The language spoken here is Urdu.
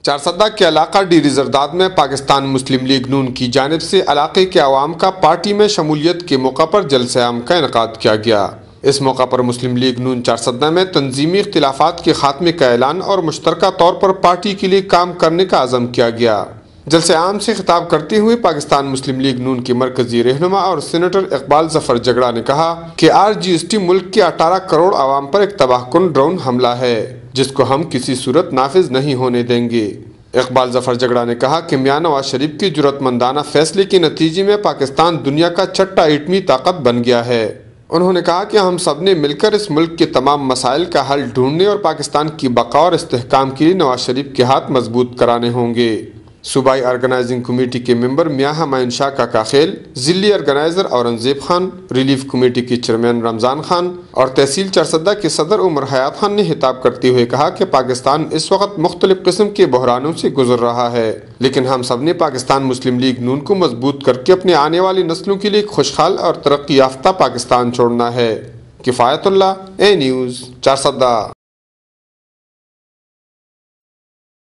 چارسدہ کے علاقہ ڈیری زرداد میں پاکستان مسلم لیگ نون کی جانب سے علاقے کے عوام کا پارٹی میں شمولیت کے موقع پر جلسہ عام کا انعقاد کیا گیا۔ اس موقع پر مسلم لیگ نون چارسدہ میں تنظیمی اختلافات کے خاتمے کا اعلان اور مشترکہ طور پر پارٹی کے لیے کام کرنے کا عزم کیا گیا۔ جلسہ عام سے خطاب کرتے ہوئے پاکستان مسلم لیگ نون کے مرکزی رہنما اور سینیٹر اقبال ظفر جگڑا نے کہا کہ RGST ملک کے 18 کروڑ عوام پر ایک تباہ کن ڈرون حملہ ہے جس کو ہم کسی صورت نافذ نہیں ہونے دیں گے۔ اقبال ظفر جگڑا نے کہا کہ میاں نواز شریف کے جرأت مندانہ فیصلے کے نتیجے میں پاکستان دنیا کا چھٹا ایٹمی طاقت بن گیا ہے۔ انہوں نے کہا کہ ہم سب نے مل کر اس ملک کے تمام مسائل کا حل ڈھونڈنے اور پاکستان کی بقا اور استحکام کے لیے نواز شریف کے ہاتھ مضبوط کرانے ہوں گے۔ صوبائی آرگنائزنگ کمیٹی کے ممبر میاں ہمایون شاہ کا خیل، ضلعی organizer Aurangzeb Khan, relief committee کے چیئرمین رمضان خان اور تحصیل چارسدہ کے صدر عمر حیات خان نے خطاب کرتے ہوئے کہا کہ پاکستان اس وقت مختلف قسم کے بحرانوں سے گزر رہا ہے، لیکن ہم سب نے پاکستان مسلم لیگ نون کو مضبوط کر کے اپنے آنے والی نسلوں کے لیے ایک خوشحال اور ترقی یافتہ پاکستان چھوڑنا ہے۔ کفایت اللہ، اے نیوز، چارسدہ۔